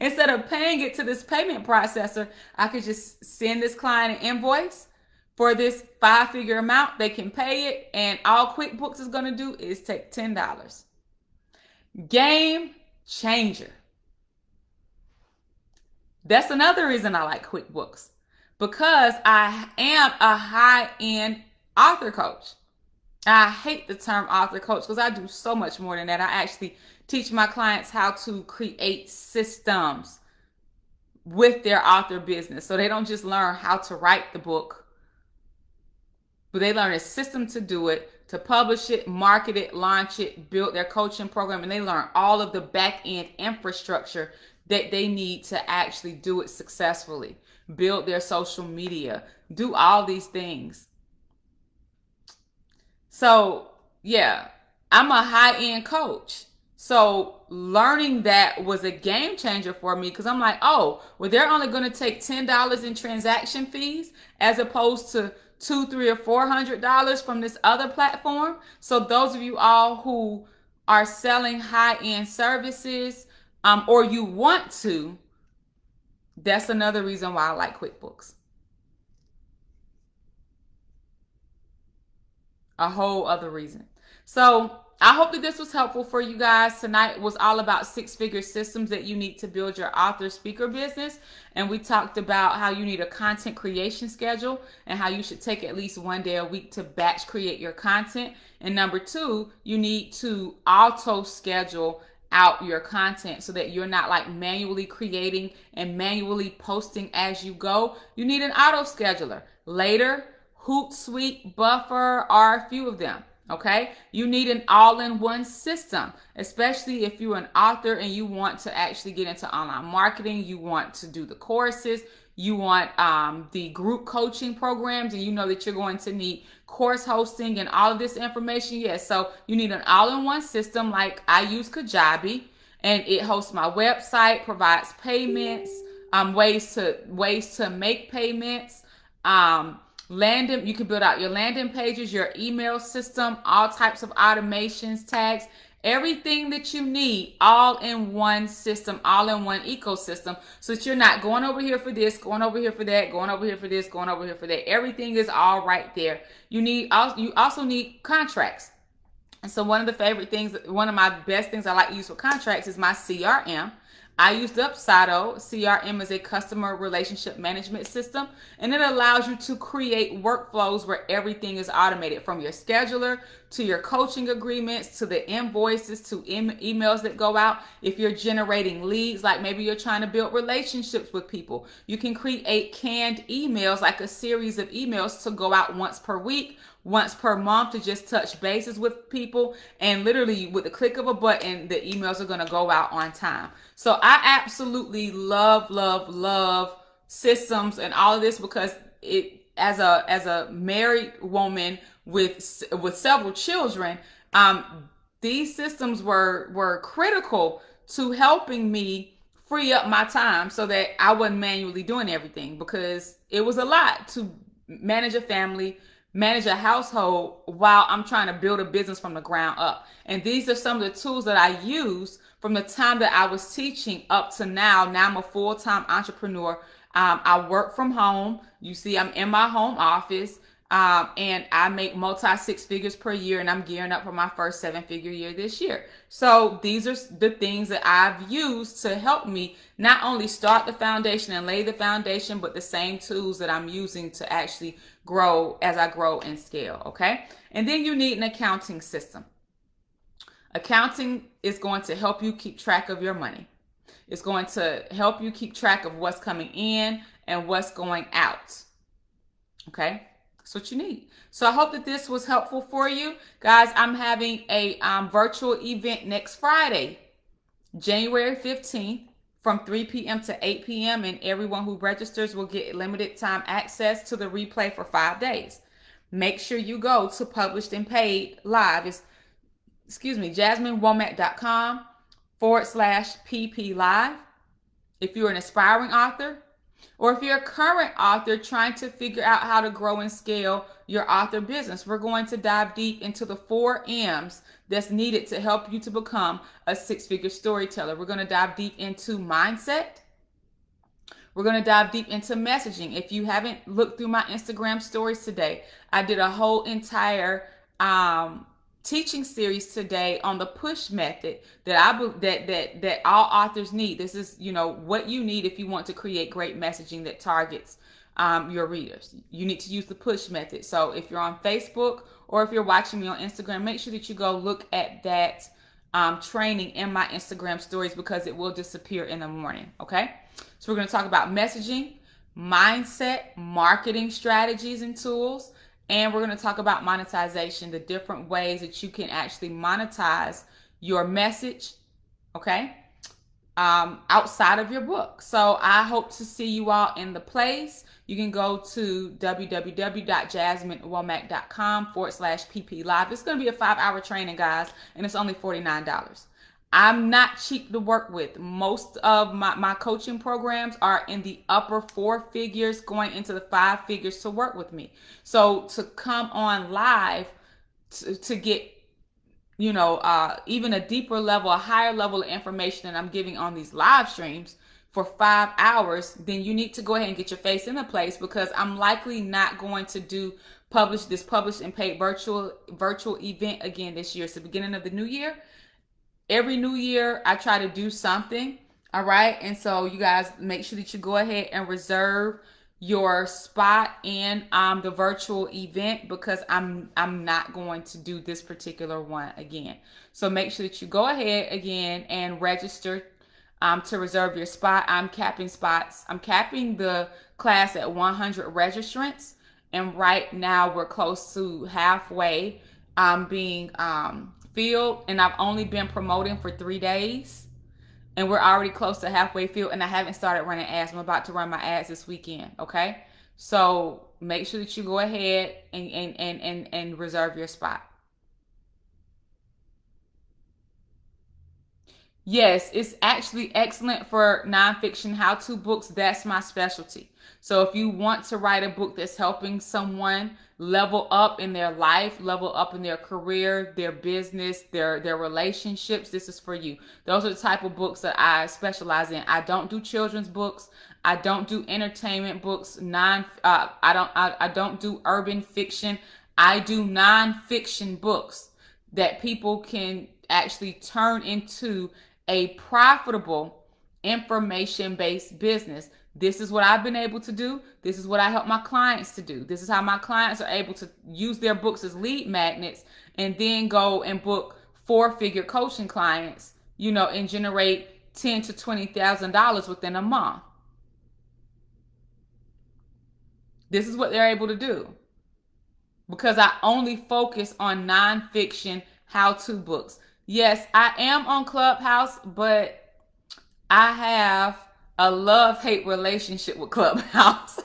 Instead of paying it to this payment processor, I could just send this client an invoice for this 5-figure amount. They can pay it, and all QuickBooks is going to do is take $10. Game changer. That's another reason I like QuickBooks, because I am a high-end author coach. I hate the term author coach because I do so much more than that. I actually teach my clients how to create systems with their author business. So they don't just learn how to write the book, but they learn a system to do it, to publish it, market it, launch it, build their coaching program, and they learn all of the back-end infrastructure that they need to actually do it successfully, build their social media, do all these things. So, yeah, I'm a high-end coach. So learning that was a game changer for me, because I'm like, oh, well, they're only going to take $10 in transaction fees as opposed to $200, $300, or $400 from this other platform. So those of you all who are selling high-end services, or you want to, that's another reason why I like QuickBooks. A whole other reason. So I hope that this was helpful for you guys. Tonight was all about 6-figure systems that you need to build your author speaker business. And we talked about how you need a content creation schedule and how you should take at least 1 day a week to batch create your content. And number 2, you need to auto schedule out your content so that you're not like manually creating and manually posting as you go. You need an auto scheduler. Later, Hootsuite, Buffer are a few of them. Okay, you need an all-in-one system, especially if you're an author and you want to actually get into online marketing, you want to do the courses, you want the group coaching programs, and you know that you're going to need course hosting and all of this information. Yes, so you need an all-in-one system. Like I use Kajabi, and it hosts my website, provides payments, ways to make payments, You can build out your landing pages, your email system, all types of automations, tags, everything that you need, all in one system, all in one ecosystem, so that you're not going over here for this, going over here for that, going over here for this, going over here for that. Everything is all right there. You also need contracts. And so one of my best things I like to use for contracts is my CRM. I use Dubsado. CRM is a customer relationship management system, and it allows you to create workflows where everything is automated, from your scheduler to your coaching agreements to the invoices to emails that go out. If you're generating leads, like maybe you're trying to build relationships with people, you can create canned emails, like a series of emails to go out once per week, once per month, to just touch bases with people, and literally with the click of a button, the emails are going to go out on time. So I absolutely love systems and all of this, because it, as a married woman with several children, these systems were critical to helping me free up my time so that I wasn't manually doing everything, because it was a lot to manage a family, manage a household while I'm trying to build a business from the ground up. And these are some of the tools that I use from the time that I was teaching up to now. Now I'm a full-time entrepreneur. I work from home. You see, I'm in my home office, and I make multi six figures per year, and I'm gearing up for my first 7-figure year this year. So these are the things that I've used to help me not only start the foundation and lay the foundation, but the same tools that I'm using to actually grow as I grow and scale. Okay. And then you need an accounting system. Accounting is going to help you keep track of your money. It's going to help you keep track of what's coming in and what's going out. Okay. That's what you need. So I hope that this was helpful for you. Guys, I'm having a virtual event next Friday, January 15th, from 3 p.m. to 8 p.m. And everyone who registers will get limited time access to the replay for 5 days. Make sure you go to Published and Paid Live. It's, JasmineWomack.com/PP Live. If you're an aspiring author, or if you're a current author trying to figure out how to grow and scale your author business, we're going to dive deep into the 4 M's that's needed to help you to become a 6-figure storyteller. We're going to dive deep into mindset. We're going to dive deep into messaging. If you haven't looked through my Instagram stories today, I did a whole entire teaching series today on the push method that all authors need. This is, what you need if you want to create great messaging that targets your readers. You need to use the push method. So if you're on Facebook or if you're watching me on Instagram, make sure that you go look at that training in my Instagram stories, because it will disappear in the morning. Okay. So we're going to talk about messaging, mindset, marketing strategies and tools. And we're going to talk about monetization, the different ways that you can actually monetize your message, okay, outside of your book. So I hope to see you all in the place. You can go to www.jasminewomack.com/PP Live. It's going to be a 5-hour training, guys, and it's only $49. I'm not cheap to work with. Most of my coaching programs are in the upper 4 figures, going into the 5 figures to work with me. So to come on live to get, even a deeper level, a higher level of information than I'm giving on these live streams for 5 hours, then you need to go ahead and get your face in the place, because I'm likely not going to do Published and Paid virtual event again this year. It's the beginning of the new year. Every new year, I try to do something. All right. And so you guys make sure that you go ahead and reserve your spot in the virtual event, because I'm not going to do this particular one again. So make sure that you go ahead again and register to reserve your spot. I'm capping spots. I'm capping the class at 100 registrants. And right now we're close to halfway being filled, and I've only been promoting for 3 days, and we're already close to halfway filled, and I haven't started running ads. I'm about to run my ads this weekend. Okay. So make sure that you go ahead and reserve your spot. Yes, it's actually excellent for nonfiction how-to books. That's my specialty. So if you want to write a book that's helping someone level up in their life, level up in their career, their business, their relationships, this is for you. Those are the type of books that I specialize in. I don't do children's books. I don't do entertainment books. I don't do urban fiction. I do nonfiction books that people can actually turn into a profitable information based business. This is what I've been able to do. This is what I help my clients to do. This is how my clients are able to use their books as lead magnets and then go and book four-figure coaching clients, and generate $10,000 to $20,000 within a month. This is what they're able to do because I only focus on nonfiction how-to books. Yes, I am on Clubhouse, but I have a love-hate relationship with Clubhouse.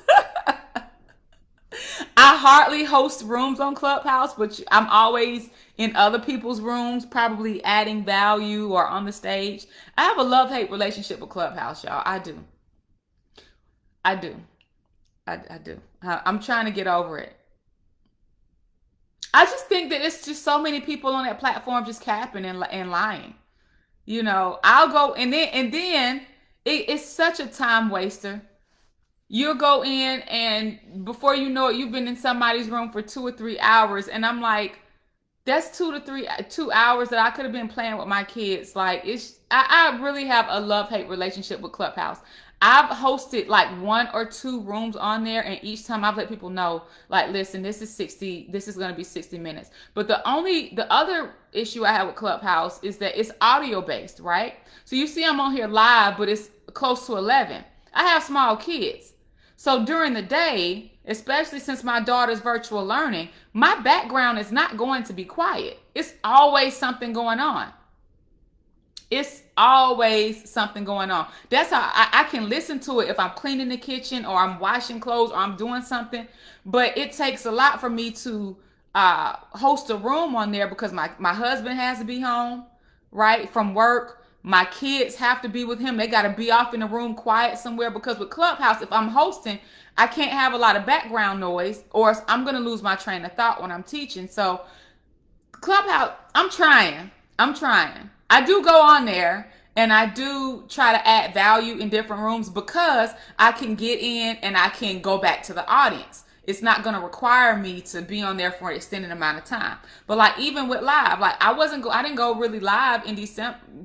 I hardly host rooms on Clubhouse, but I'm always in other people's rooms, probably adding value or on the stage. I have a love-hate relationship with Clubhouse, y'all. I do. I do. I do. I'm trying to get over it. I just think that it's just so many people on that platform just capping and lying. I'll go and then it's such a time waster. You'll go in and before you know it, you've been in somebody's room for 2 or 3 hours, and I'm like, that's 2 hours that I could have been playing with my kids. Like I really have a love-hate relationship with Clubhouse. I've hosted like 1 or 2 rooms on there, and each time I've let people know, like, listen, this is gonna be 60 minutes. But the other issue I have with Clubhouse is that it's audio based, right? So you see I'm on here live, but it's close to 11. I have small kids. So during the day, especially since my daughter's virtual learning, my background is not going to be quiet. It's always something going on. It's always something going on. That's how I can listen to it if I'm cleaning the kitchen or I'm washing clothes or I'm doing something. But it takes a lot for me to host a room on there because my husband has to be home, right, from work. My kids have to be with him. They got to be off in the room quiet somewhere because with Clubhouse, if I'm hosting, I can't have a lot of background noise or I'm going to lose my train of thought when I'm teaching. So Clubhouse, I'm trying. I do go on there and I do try to add value in different rooms because I can get in and I can go back to the audience. It's not going to require me to be on there for an extended amount of time. But like even with live, like I didn't go really live in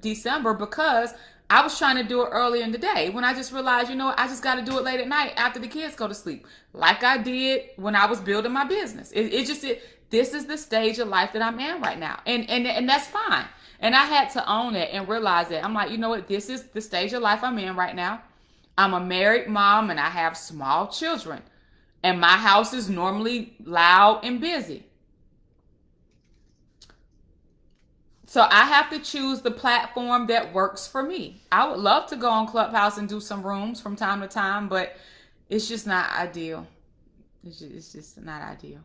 December because I was trying to do it earlier in the day when I just realized, I just got to do it late at night after the kids go to sleep, like I did when I was building my business. This is the stage of life that I'm in right now, and that's fine. And I had to own it and realize that. I'm like, you know what? This is the stage of life I'm in right now. I'm a married mom and I have small children. And my house is normally loud and busy. So I have to choose the platform that works for me. I would love to go on Clubhouse and do some rooms from time to time, but it's just not ideal. It's just not ideal.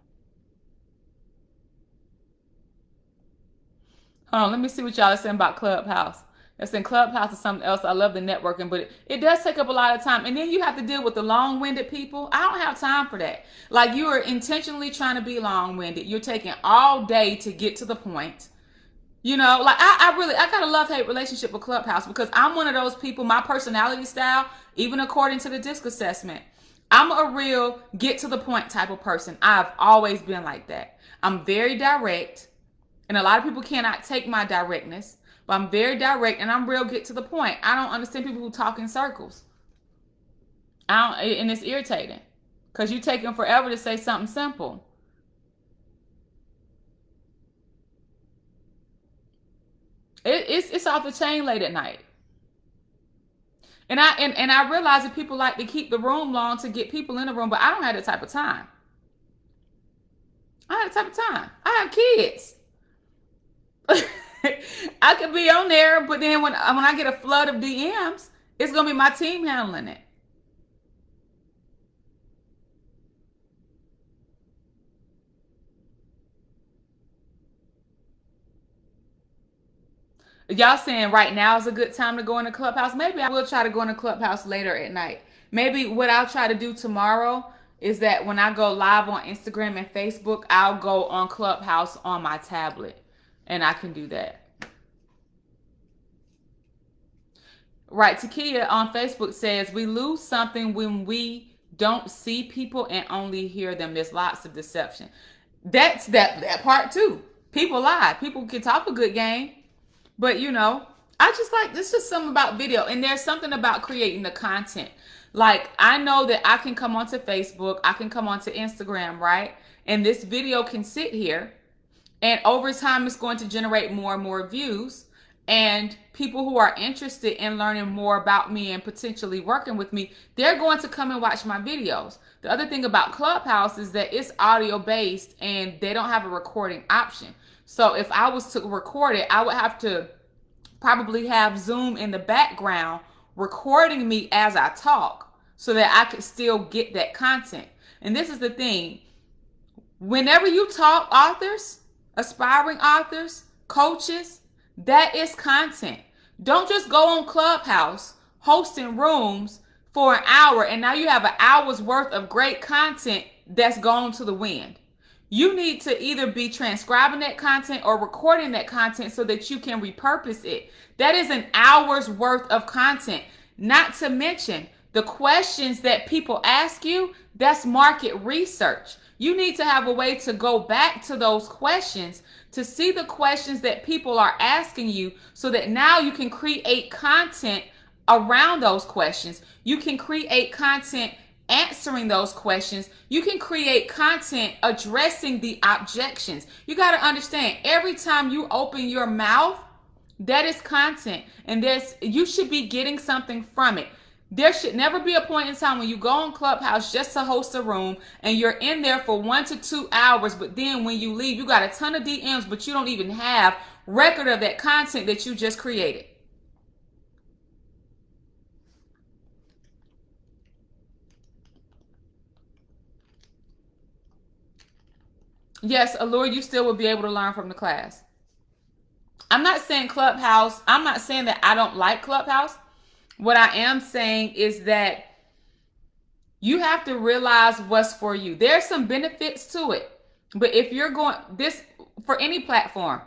Hold on, let me see what y'all are saying about Clubhouse. That's in Clubhouse or something else. I love the networking, but it does take up a lot of time. And then you have to deal with the long-winded people. I don't have time for that. Like you are intentionally trying to be long-winded. You're taking all day to get to the point. Like I got a love-hate relationship with Clubhouse because I'm one of those people, my personality style, even according to the DISC assessment, I'm a real get to the point type of person. I've always been like that. I'm very direct, and a lot of people cannot take my directness. But I'm very direct and I'm real get to the point. I don't understand people who talk in circles. And it's irritating because you take them forever to say something simple. It's off the chain late at night. And I realize that people like to keep the room long to get people in the room, but I don't have that type of time. I have kids. I could be on there, but then when I get a flood of DMs, it's gonna be my team handling it. Y'all saying right now is a good time to go in the Clubhouse. Maybe I will try to go in the Clubhouse later at night. Maybe what I'll try to do tomorrow is that when I go live on Instagram and Facebook, I'll go on Clubhouse on my tablet, and I can do that. Right, Takia on Facebook says, we lose something when we don't see people and only hear them. There's lots of deception. That's that part too. People lie. People can talk a good game. But I just like, this is something about video. And there's something about creating the content. Like, I know that I can come onto Facebook. I can come onto Instagram, right? And this video can sit here. And over time, it's going to generate more and more views. And people who are interested in learning more about me and potentially working with me, they're going to come and watch my videos. The other thing about Clubhouse is that it's audio based and they don't have a recording option. So if I was to record it, I would have to probably have Zoom in the background recording me as I talk so that I could still get that content. And this is the thing. Whenever you talk authors, aspiring authors, coaches, that is content. Don't just go on Clubhouse hosting rooms for an hour and now you have an hour's worth of great content that's gone to the wind. You need to either be transcribing that content or recording that content so that you can repurpose it. That is an hour's worth of content. Not to mention the questions that people ask you, that's market research. You need to have a way to go back to those questions to see the questions that people are asking you so that now you can create content around those questions. You can create content answering those questions. You can create content addressing the objections. You got to understand, every time you open your mouth, that is content. And you should be getting something from it. There should never be a point in time when you go on Clubhouse just to host a room and you're in there for 1 to 2 hours, but then when you leave, you got a ton of DMs, but you don't even have record of that content that you just created. Yes, Allure, you still will be able to learn from the class. I'm not saying Clubhouse, I'm not saying that I don't like Clubhouse. What I am saying is that you have to realize what's for you. There's some benefits to it. But if you're going this for any platform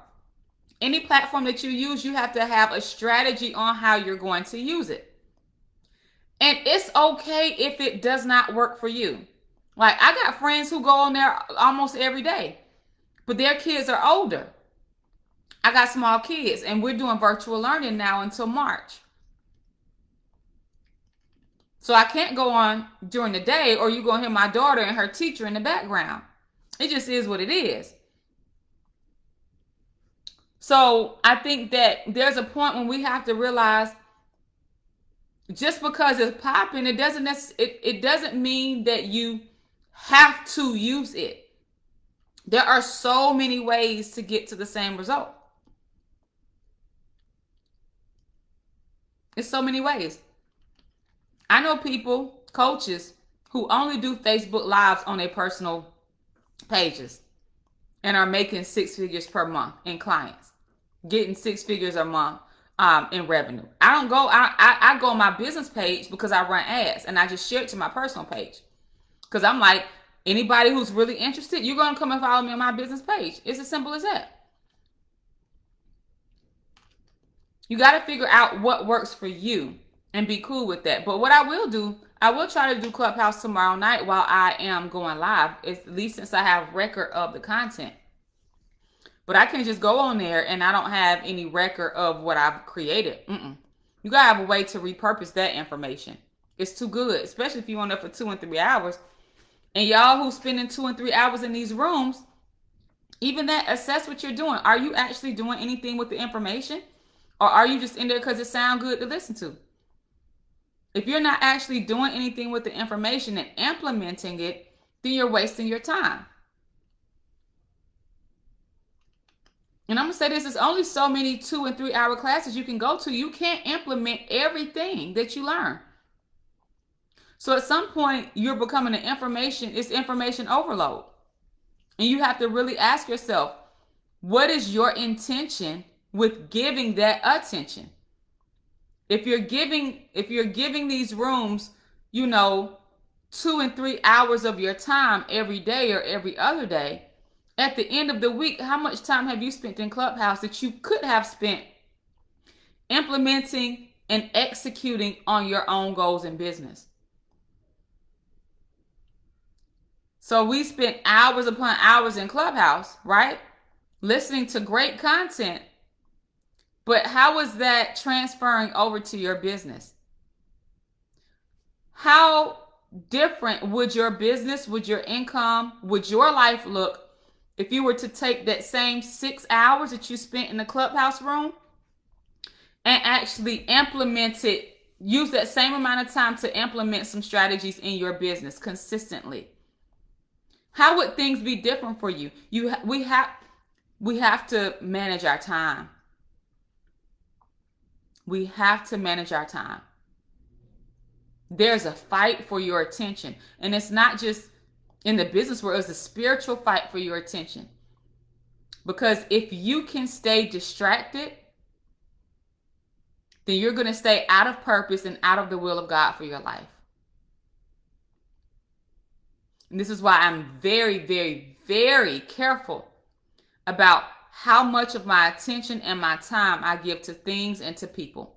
that you use, you have to have a strategy on how you're going to use it. And it's okay if it does not work for you. Like, I got friends who go on there almost every day, but their kids are older. I got small kids and we're doing virtual learning now until March. So I can't go on during the day or you're going to hear my daughter and her teacher in the background. It just is what it is. So I think that there's a point when we have to realize just because it's popping, it doesn't mean that you have to use it. There are so many ways to get to the same result. It's so many ways. I know people, coaches, who only do Facebook Lives on their personal pages and are making 6 figures per month in clients, getting 6 figures a month in revenue. I go on my business page because I run ads and I just share it to my personal page. Because I'm like, anybody who's really interested, you're going to come and follow me on my business page. It's as simple as that. You got to figure out what works for you and be cool with that. But what I will do, I will try to do Clubhouse tomorrow night while I am going live, at least since I have record of the content. But I can just go on there and I don't have any record of what I've created. You got to have a way to repurpose that information. It's too good, especially if you're on there for 2 and 3 hours. And y'all who's spending 2 and 3 hours in these rooms, even that, assess what you're doing. Are you actually doing anything with the information? Or are you just in there because it sounds good to listen to? If you're not actually doing anything with the information and implementing it, then you're wasting your time. And I'm going to say this, there's only so many 2 and 3 hour classes you can go to. You can't implement everything that you learn. So at some point, you're becoming it's information overload. And you have to really ask yourself, what is your intention with giving that attention. If you're giving these rooms, 2 and 3 hours of your time every day or every other day, at the end of the week, how much time have you spent in Clubhouse that you could have spent implementing and executing on your own goals in business? So we spent hours upon hours in Clubhouse, right? Listening to great content. But how is that transferring over to your business? How different would your business, would your income, would your life look if you were to take that same 6 hours that you spent in the Clubhouse room and actually implement it, use that same amount of time to implement some strategies in your business consistently? How would things be different for you? We have to manage our time. We have to manage our time. There's a fight for your attention. And it's not just in the business world, it's a spiritual fight for your attention. Because if you can stay distracted, then you're going to stay out of purpose and out of the will of God for your life. And this is why I'm very, very, very careful about how much of my attention and my time I give to things and to people.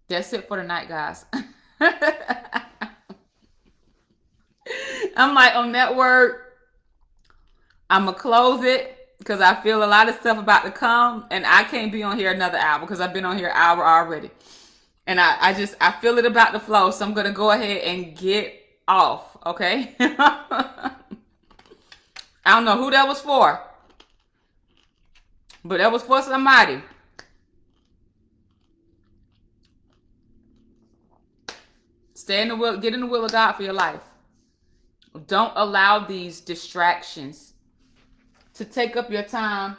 That's it for tonight, guys. I'm like, on that word, I'm going to close it because I feel a lot of stuff about to come, and I can't be on here another hour because I've been on here an hour already. And I feel it about to flow, so I'm going to go ahead and get off, okay? I don't know who that was for, but that was for somebody. Stay in the will, get in the will of God for your life. Don't allow these distractions to take up your time,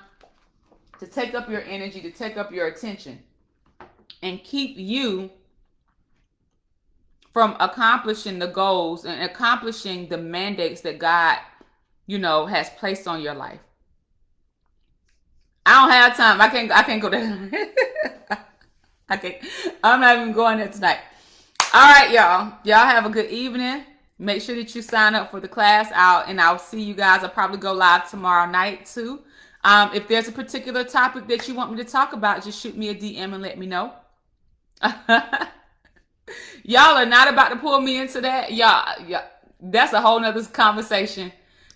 to take up your energy, to take up your attention, and keep you from accomplishing the goals and accomplishing the mandates that God, has placed on your life. I don't have time. I can't go there. I can't. I'm not even going there tonight. All right, y'all. Y'all have a good evening. Make sure that you sign up for the class and I'll see you guys. I'll probably go live tomorrow night too. If there's a particular topic that you want me to talk about, just shoot me a DM and let me know. Y'all are not about to pull me into that. Y'all, that's a whole nother conversation.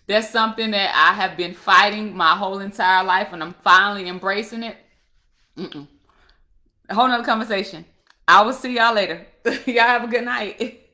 That's something that I have been fighting my whole entire life, and I'm finally embracing it. A whole nother conversation. I will see y'all later. Y'all have a good night.